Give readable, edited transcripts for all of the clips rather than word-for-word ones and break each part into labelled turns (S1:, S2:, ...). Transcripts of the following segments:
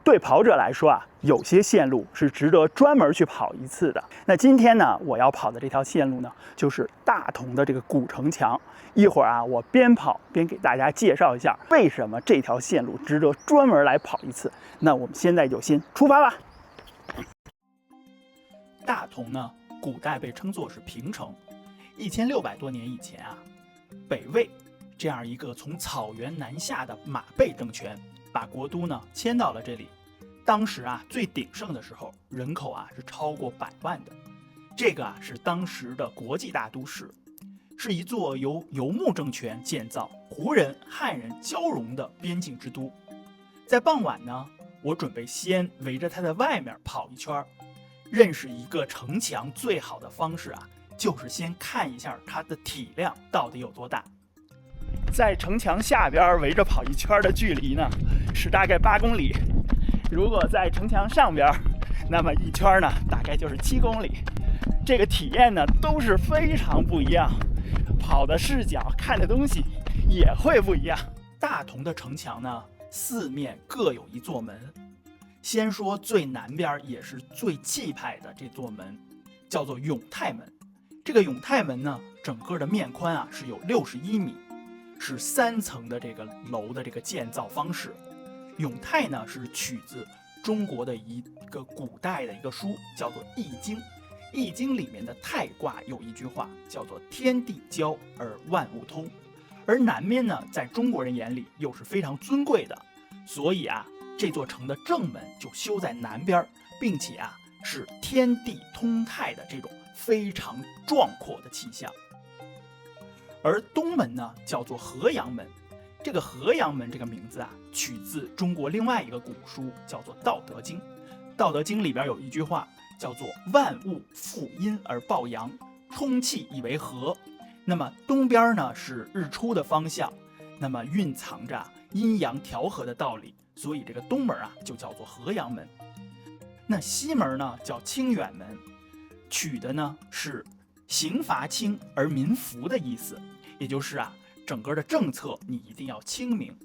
S1: 对跑者来说啊，有些线路是值得专门去跑一次的。那今天呢，我要跑的这条线路呢，就是大同的这个古城墙。一会儿啊，我边跑边给大家介绍一下为什么这条线路值得专门来跑一次。那我们现在就先出发吧。大同呢，古代被称作是平城。1600多年以前啊，北魏这样一个从草原南下的马背政权，把国都呢迁到了这里。当时啊，最鼎盛的时候，人口啊是超过100万的。这个啊是当时的国际大都市，是一座由游牧政权建造、胡人、汉人交融的边境之都。在傍晚呢，我准备先围着它的外面跑一圈。认识一个城墙最好的方式啊，就是先看一下它的体量到底有多大。在城墙下边围着跑一圈的距离呢，是大概8公里。如果在城墙上边，那么一圈呢，大概就是7公里。这个体验呢，都是非常不一样，跑的视角、看的东西也会不一样。大同的城墙呢，四面各有一座门。先说最南边也是最气派的这座门，叫做永泰门。这个永泰门呢，整个的面宽啊是有61米，是3层的这个楼的这个建造方式。永泰呢是取自中国的一个古代的一个书，叫做《易经》。《易经》里面的泰卦有一句话叫做“天地交而万物通”，而南面呢，在中国人眼里又是非常尊贵的，所以啊，这座城的正门就修在南边，并且啊是天地通泰的这种非常壮阔的气象。而东门呢叫做河阳门，这个河阳门这个名字啊取自中国另外一个古书，叫做《道德经》。《道德经》里边有一句话叫做“万物负阴而抱阳，充气以为和”。那么东边呢是日出的方向，那么蕴藏着阴阳调和的道理。所以这个东门啊就叫做河阳门。那西门呢叫清远门，取的呢是刑罚轻而民服的意思，也就是啊整个的政策你一定要清明。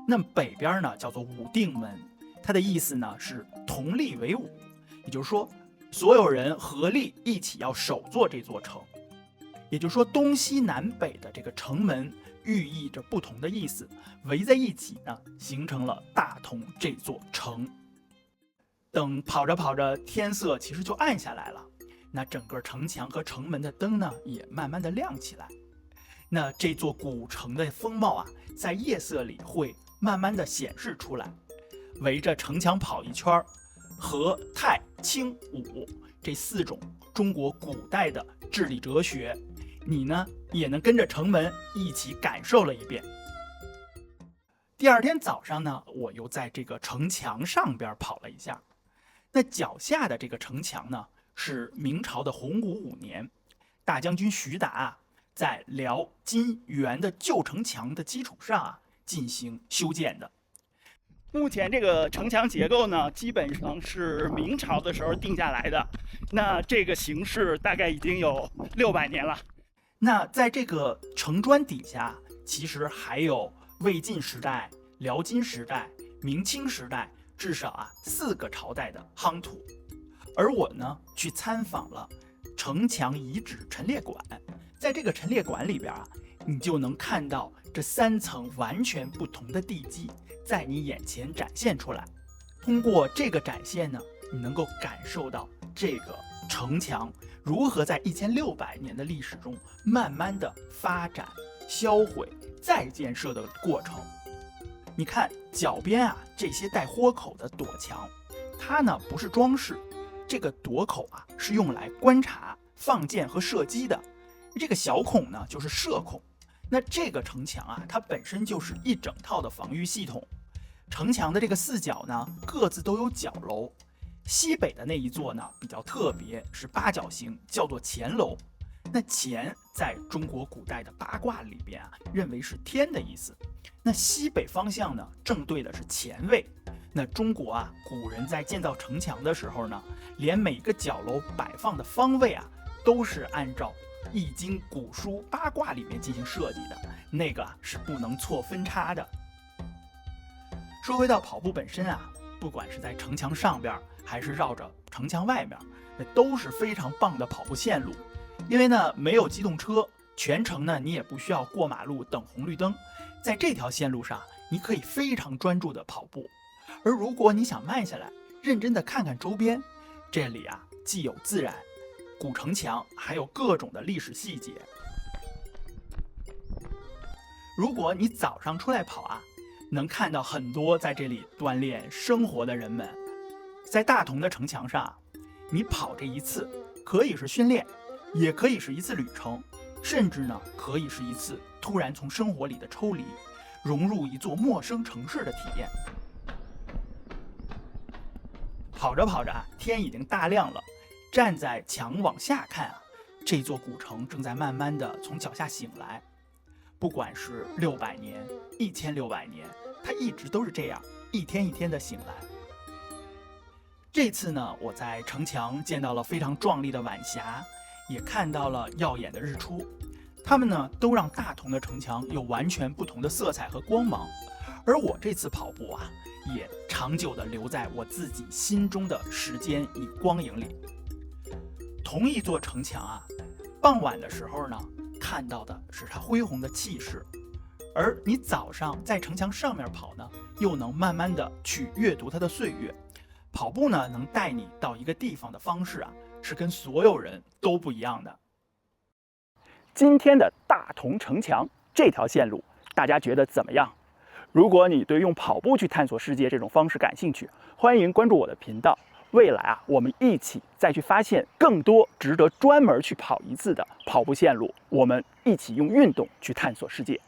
S1: 那么北边呢叫做武定门，它的意思呢是同力为伍，也就是说所有人合力一起要守住这座城。也就是说东西南北的这个城门寓意着不同的意思，围在一起呢，形成了大同这座城。等跑着跑着，天色其实就暗下来了，那整个城墙和城门的灯呢，也慢慢的亮起来。那这座古城的风貌啊，在夜色里会慢慢的显示出来。围着城墙跑一圈，和泰、清、武这4种中国古代的治理哲学，你呢也能跟着城门一起感受了一遍。第二天早上呢，我又在这个城墙上边跑了一下。那脚下的这个城墙呢，是明朝的洪武5年，大将军徐达在辽、金、元的旧城墙的基础上啊进行修建的。目前这个城墙结构呢，基本上是明朝的时候定下来的。那这个形式大概已经有600年了。那在这个城砖底下，其实还有魏晋时代、辽金时代、明清时代，至少啊4个朝代的夯土。而我呢，去参访了城墙遗址陈列馆，在这个陈列馆里边啊，你就能看到这3层完全不同的地基在你眼前展现出来。通过这个展现呢，你能够感受到这个城墙如何在1600年的历史中慢慢的发展、销毁、再建设的过程。你看脚边啊这些带豁口的垛墙，它呢不是装饰，这个垛口啊是用来观察、放箭和射击的，这个小孔呢就是射孔。那这个城墙啊，它本身就是一整套的防御系统。城墙的这个4角呢，各自都有角楼。西北的那一座呢比较特别，是8角形，叫做乾楼。那乾在中国古代的八卦里边啊，认为是天的意思。那西北方向呢，正对的是乾位。那中国啊，古人在建造城墙的时候呢，连每个角楼摆放的方位啊，都是按照《易经》古书八卦里面进行设计的，那个是不能错分叉的。说回到跑步本身啊，不管是在城墙上边还是绕着城墙外面，那都是非常棒的跑步线路。因为呢没有机动车，全程呢你也不需要过马路等红绿灯，在这条线路上你可以非常专注的跑步。而如果你想慢下来，认真的看看周边，这里啊既有自然、古城墙，还有各种的历史细节。如果你早上出来跑啊，能看到很多在这里锻炼生活的人们。在大同的城墙上，你跑这一次可以是训练，也可以是一次旅程，甚至呢可以是一次突然从生活里的抽离，融入一座陌生城市的体验。跑着跑着啊，天已经大亮了，站在墙往下看啊，这座古城正在慢慢的从脚下醒来。不管是600年、1600年，它一直都是这样，一天一天的醒来。这次呢，我在城墙见到了非常壮丽的晚霞，也看到了耀眼的日出。它们呢，都让大同的城墙有完全不同的色彩和光芒。而我这次跑步啊，也长久地留在我自己心中的时间与光影里。同一座城墙啊，傍晚的时候呢，看到的是它恢宏的气势，而你早上在城墙上面跑呢，又能慢慢的去阅读它的岁月。跑步呢，能带你到一个地方的方式啊，是跟所有人都不一样的。今天的大同城墙这条线路，大家觉得怎么样？如果你对用跑步去探索世界这种方式感兴趣，欢迎关注我的频道。未来啊，我们一起再去发现更多值得专门去跑一次的跑步线路，我们一起用运动去探索世界。